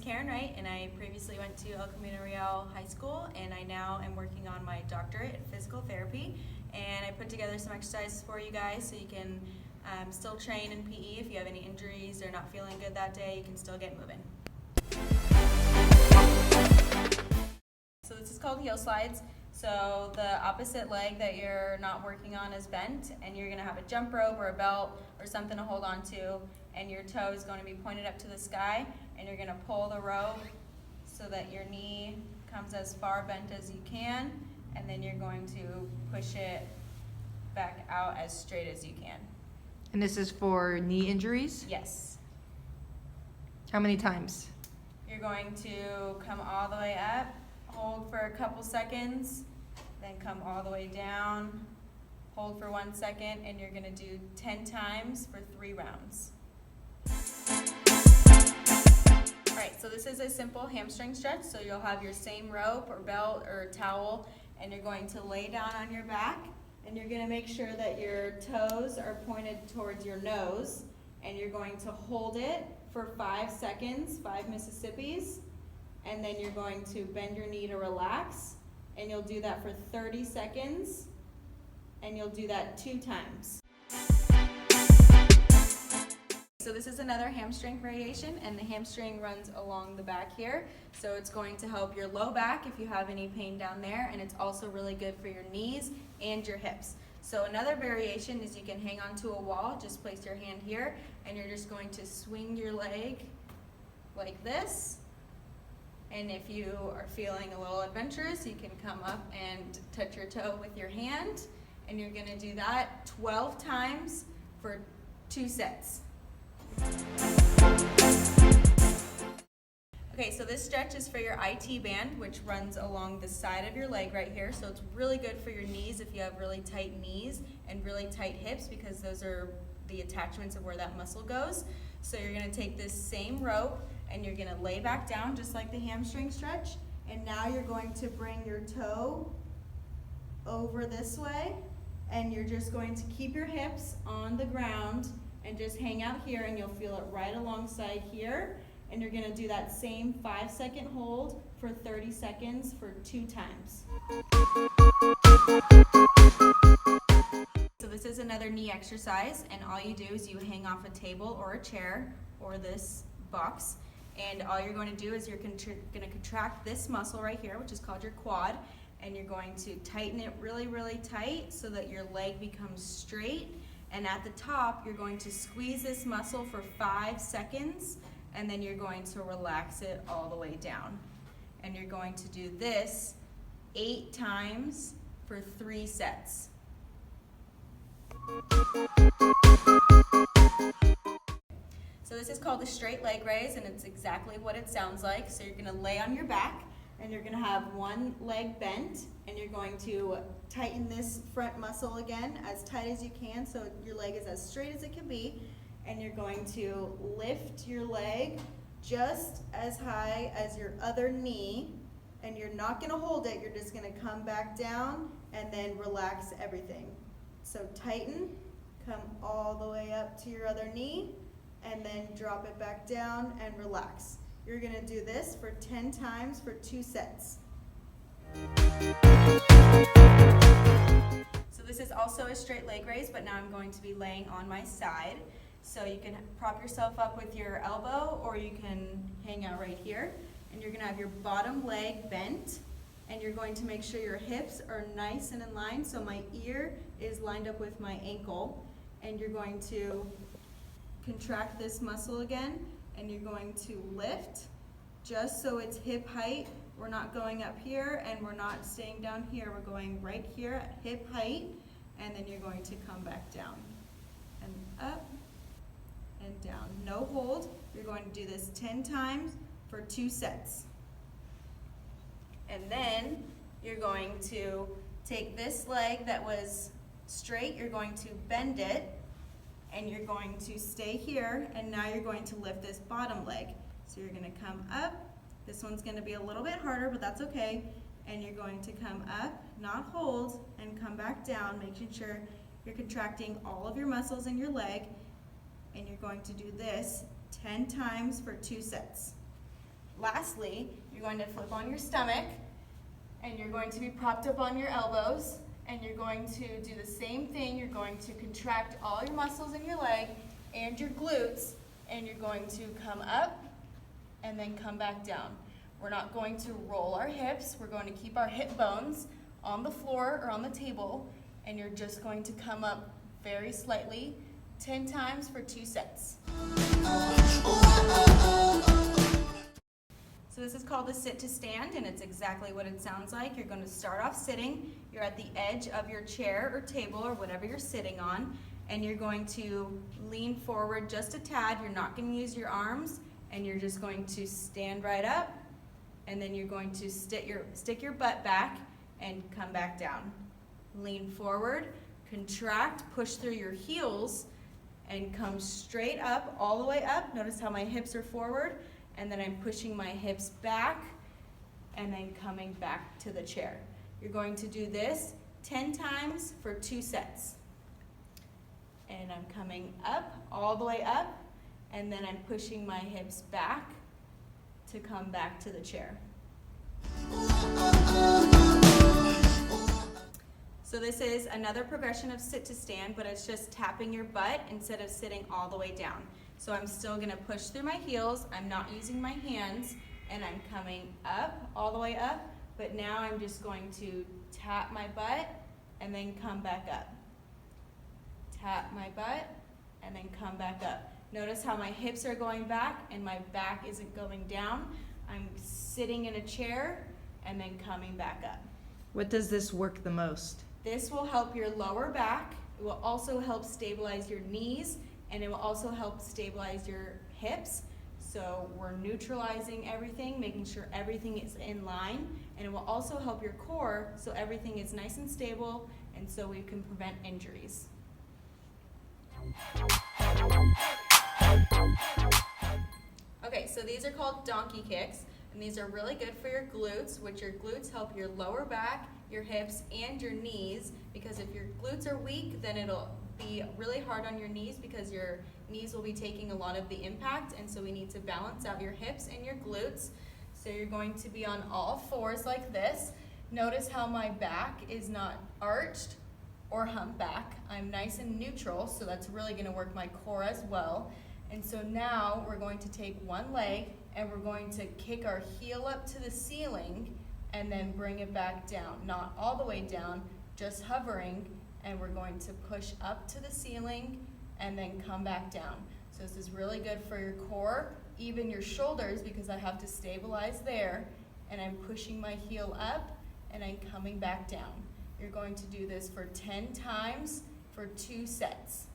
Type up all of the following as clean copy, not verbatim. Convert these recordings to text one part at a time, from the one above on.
Karyn Wright, and I previously went to El Camino Real High School, and I now am working on my doctorate in physical therapy. And I put together some exercises for you guys so you can still train in PE. If you have any injuries or not feeling good that day, you can still get moving. So this is called heel slides. So the opposite leg that you're not working on is bent, and you're going to have a jump rope or a belt or something to hold on to, and your toe is going to be pointed up to the sky, and you're going to pull the rope so that your knee comes as far bent as you can, and then you're going to push it back out as straight as you can. And this is for knee injuries? Yes. How many times? You're going to come all the way up, hold for a couple seconds, then come all the way down, hold for 1 second, and you're going to do 10 times for 3 rounds. Alright, so this is a simple hamstring stretch. So you'll have your same rope or belt or towel, and you're going to lay down on your back, and you're going to make sure that your toes are pointed towards your nose, and you're going to hold it for 5 seconds, 5 Mississippis, and then you're going to bend your knee to relax, and you'll do that for 30 seconds, and you'll do that 2 times. So this is another hamstring variation, and the hamstring runs along the back here. So it's going to help your low back if you have any pain down there, and it's also really good for your knees and your hips. So another variation is you can hang onto a wall, just place your hand here, and you're just going to swing your leg like this. And if you are feeling a little adventurous, you can come up and touch your toe with your hand, and you're going to do that 12 times for 2 sets. Okay, so this stretch is for your IT band, which runs along the side of your leg right here. So it's really good for your knees if you have really tight knees and really tight hips, because those are the attachments of where that muscle goes. So you're going to take this same rope and you're going to lay back down just like the hamstring stretch. And now you're going to bring your toe over this way, and you're just going to keep your hips on the ground and just hang out here, and you'll feel it right alongside here. And you're going to do that same 5-second hold for 30 seconds for 2 times. So this is another knee exercise, and all you do is you hang off a table or a chair or this box, and all you're going to do is you're going to contract this muscle right here, which is called your quad, and you're going to tighten it really, really tight so that your leg becomes straight. And at the top, you're going to squeeze this muscle for 5 seconds, and then you're going to relax it all the way down. And you're going to do this 8 times for 3 sets. So this is called a straight leg raise, and it's exactly what it sounds like. So you're going to lay on your back, and you're going to have one leg bent, and you're going to tighten this front muscle again as tight as you can so your leg is as straight as it can be, and you're going to lift your leg just as high as your other knee, and you're not going to hold it, you're just going to come back down and then relax everything. So tighten, come all the way up to your other knee, and then drop it back down and relax. You're going to do this for 10 times for 2 sets. So this is also a straight leg raise, but now I'm going to be laying on my side. So you can prop yourself up with your elbow, or you can hang out right here. And you're going to have your bottom leg bent, and you're going to make sure your hips are nice and in line. So my ear is lined up with my ankle, and you're going to contract this muscle again, and you're going to lift just so it's hip height. We're not going up here, and we're not staying down here. We're going right here at hip height, and then you're going to come back down and up and down. No hold. You're going to do this 10 times for 2 sets. And then you're going to take this leg that was straight, you're going to bend it, and you're going to stay here, and now you're going to lift this bottom leg. So you're going to come up. This one's going to be a little bit harder, but that's okay. And you're going to come up, not hold, and come back down, making sure you're contracting all of your muscles in your leg. And you're going to do this 10 times for 2 sets. Lastly, you're going to flip on your stomach, and you're going to be propped up on your elbows, and you're going to do the same thing. You're going to contract all your muscles in your leg and your glutes, and you're going to come up and then come back down. We're not going to roll our hips. We're going to keep our hip bones on the floor or on the table, and you're just going to come up very slightly 10 times for 2 sets. So this is called the sit to stand, and it's exactly what it sounds like. You're going to start off sitting. You're at the edge of your chair or table or whatever you're sitting on, and you're going to lean forward just a tad. You're not going to use your arms, and you're just going to stand right up, and then you're going to stick your butt back and come back down. Lean forward, contract, push through your heels, and come straight up, all the way up. Notice how my hips are forward, and then I'm pushing my hips back and then coming back to the chair. You're going to do this 10 times for 2 sets. And I'm coming up, all the way up, and then I'm pushing my hips back to come back to the chair. So this is another progression of sit to stand, but it's just tapping your butt instead of sitting all the way down. So I'm still gonna push through my heels, I'm not using my hands, and I'm coming up, all the way up, but now I'm just going to tap my butt and then come back up. Tap my butt and then come back up. Notice how my hips are going back and my back isn't going down. I'm sitting in a chair and then coming back up. What does this work the most? This will help your lower back. It will also help stabilize your knees, and it will also help stabilize your hips. So we're neutralizing everything, making sure everything is in line, and it will also help your core so everything is nice and stable, and so we can prevent injuries. Okay, so these are called donkey kicks, and these are really good for your glutes, which your glutes help your lower back, your hips, and your knees, because if your glutes are weak, then it'll be really hard on your knees because your knees will be taking a lot of the impact, and so we need to balance out your hips and your glutes. So you're going to be on all fours like this. Notice how my back is not arched or humpback. I'm nice and neutral, so that's really gonna work my core as well. And so now we're going to take one leg and we're going to kick our heel up to the ceiling and then bring it back down. Not all the way down, just hovering, and we're going to push up to the ceiling and then come back down. So this is really good for your core, even your shoulders, because I have to stabilize there, and I'm pushing my heel up and I'm coming back down. You're going to do this for 10 times for 2 sets.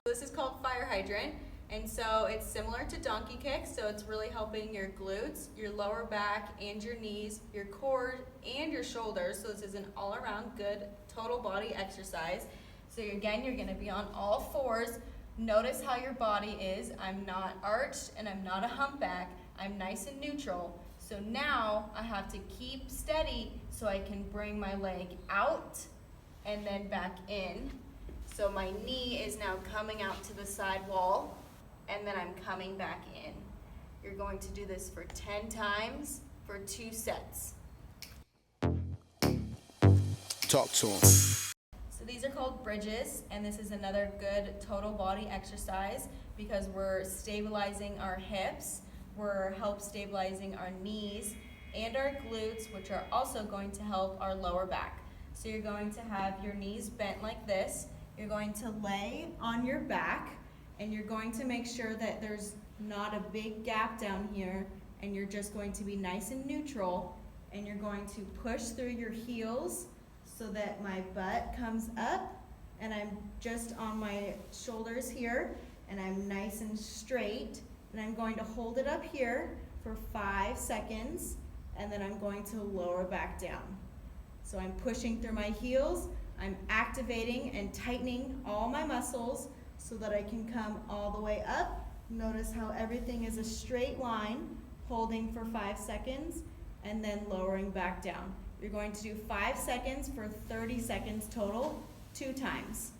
This is called fire hydrant, and so it's similar to donkey kicks, so it's really helping your glutes, your lower back, and your knees, your core, and your shoulders. So this is an all-around good total body exercise. So again, you're gonna be on all fours. Notice how your body is. I'm not arched and I'm not a humpback. I'm nice and neutral. So now I have to keep steady so I can bring my leg out and then back in. So my knee is now coming out to the side wall, and then I'm coming back in. You're going to do this for 10 times for 2 sets. Talk to him. So these are called bridges, and this is another good total body exercise because we're stabilizing our hips, we're help stabilizing our knees and our glutes, which are also going to help our lower back. So you're going to have your knees bent like this. You're going to lay on your back, and you're going to make sure that there's not a big gap down here, and you're just going to be nice and neutral, and you're going to push through your heels so that my butt comes up, and I'm just on my shoulders here, and I'm nice and straight, and I'm going to hold it up here for 5 seconds, and then I'm going to lower back down. So I'm pushing through my heels, I'm activating and tightening all my muscles so that I can come all the way up. Notice how everything is a straight line, holding for 5 seconds, and then lowering back down. You're going to do 5 seconds for 30 seconds total, 2 times.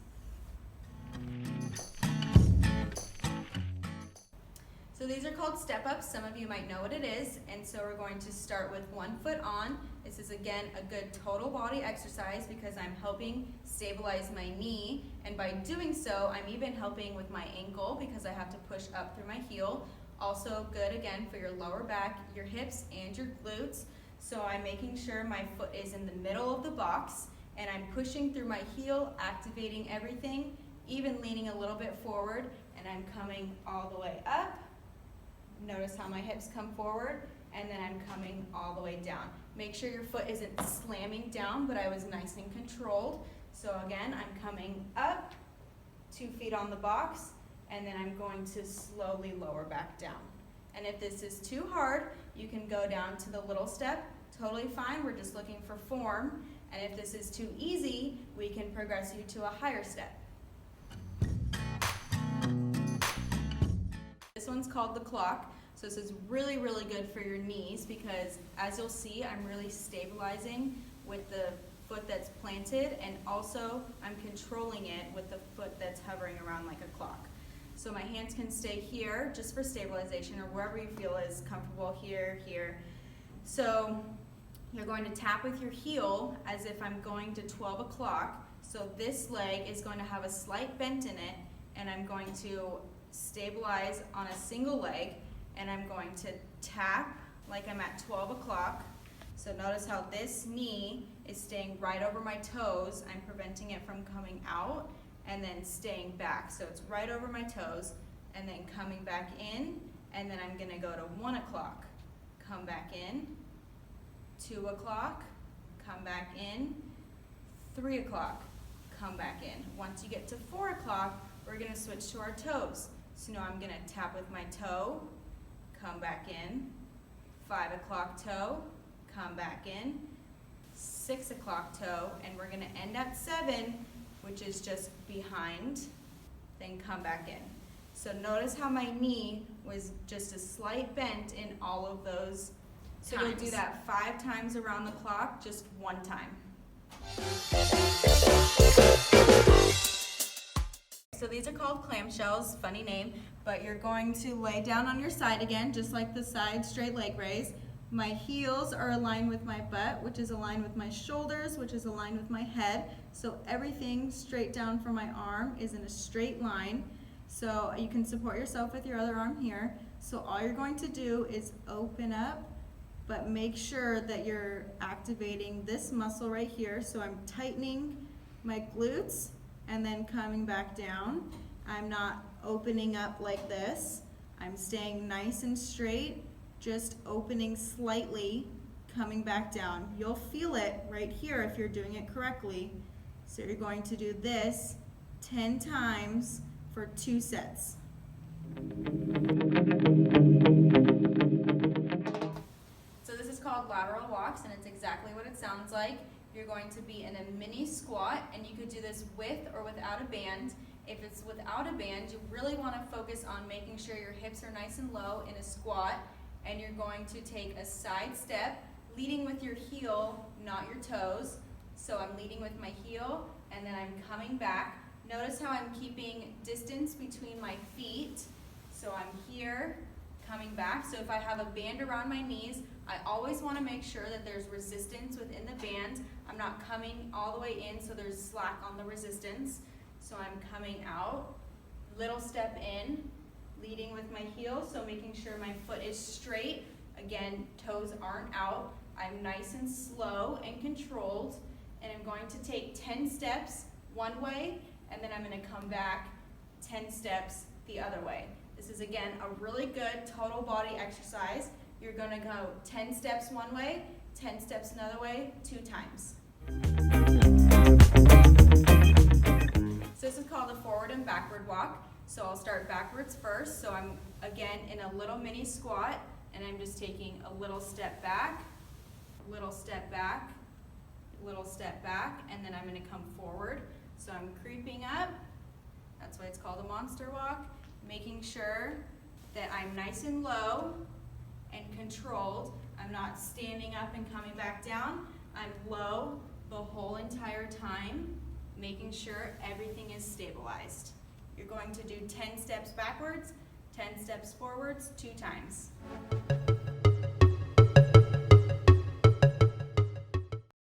So these are called step ups. Some of you might know what it is. And so we're going to start with 1 foot on. This is again a good total body exercise because I'm helping stabilize my knee. And by doing so, I'm even helping with my ankle because I have to push up through my heel. Also good again for your lower back, your hips, and your glutes. So I'm making sure my foot is in the middle of the box and I'm pushing through my heel, activating everything, even leaning a little bit forward, and I'm coming all the way up. Notice how my hips come forward, and then I'm coming all the way down. Make sure your foot isn't slamming down, but I was nice and controlled. So again, I'm coming up, 2 feet on the box, and then I'm going to slowly lower back down. And if this is too hard, you can go down to the little step. Totally fine, we're just looking for form. And if this is too easy, we can progress you to a higher step. This one's called the clock. So this is really, really good for your knees because as you'll see, I'm really stabilizing with the foot that's planted, and also I'm controlling it with the foot that's hovering around like a clock. So my hands can stay here just for stabilization or wherever you feel is comfortable, here, here. So you're going to tap with your heel as if I'm going to 12 o'clock. So this leg is going to have a slight bent in it, and I'm going to stabilize on a single leg, and I'm going to tap like I'm at 12 o'clock. So notice how this knee is staying right over my toes. I'm preventing it from coming out and then staying back. So it's right over my toes and then coming back in, and then I'm gonna go to 1 o'clock, come back in, 2 o'clock, come back in, 3 o'clock, come back in. Once you get to 4 o'clock, we're gonna switch to our toes. So now I'm gonna tap with my toe, come back in, 5 o'clock toe, come back in, 6 o'clock toe, and we're gonna end at 7, which is just behind, then come back in. So notice how my knee was just a slight bent in all of those. So we'll do that 5 times around the clock, just 1 time. So these are called clamshells, funny name, but you're going to lay down on your side again, just like the side straight leg raise. My heels are aligned with my butt, which is aligned with my shoulders, which is aligned with my head. So everything straight down from my arm is in a straight line. So you can support yourself with your other arm here. So all you're going to do is open up, but make sure that you're activating this muscle right here. So I'm tightening my glutes and then coming back down. I'm not opening up like this. I'm staying nice and straight, just opening slightly, coming back down. You'll feel it right here if you're doing it correctly. So you're going to do this 10 times for 2 sets. So this is called lateral walks, and it's exactly what it sounds like. You're going to be in a mini squat, and you could do this with or without a band. If it's without a band, you really want to focus on making sure your hips are nice and low in a squat, and you're going to take a side step, leading with your heel, not your toes. So I'm leading with my heel, and then I'm coming back. Notice how I'm keeping distance between my feet. So I'm here, coming back. So if I have a band around my knees, I always want to make sure that there's resistance within the band. I'm not coming all the way in so there's slack on the resistance. So I'm coming out, little step in, leading with my heel, so making sure my foot is straight. Again, toes aren't out. I'm nice and slow and controlled, and I'm going to take 10 steps one way, and then I'm going to come back 10 steps the other way. This is, again, a really good total body exercise. You're going to go 10 steps one way, 10 steps another way, 2 times. So this is called a forward and backward walk. So I'll start backwards first. So I'm, again, in a little mini squat, and I'm just taking a little step back, little step back, little step back, and then I'm going to come forward. So I'm creeping up. That's why it's called a monster walk. Making sure that I'm nice and low and controlled. I'm not standing up and coming back down. I'm low the whole entire time, making sure everything is stabilized. You're going to do 10 steps backwards, 10 steps forwards 2 times.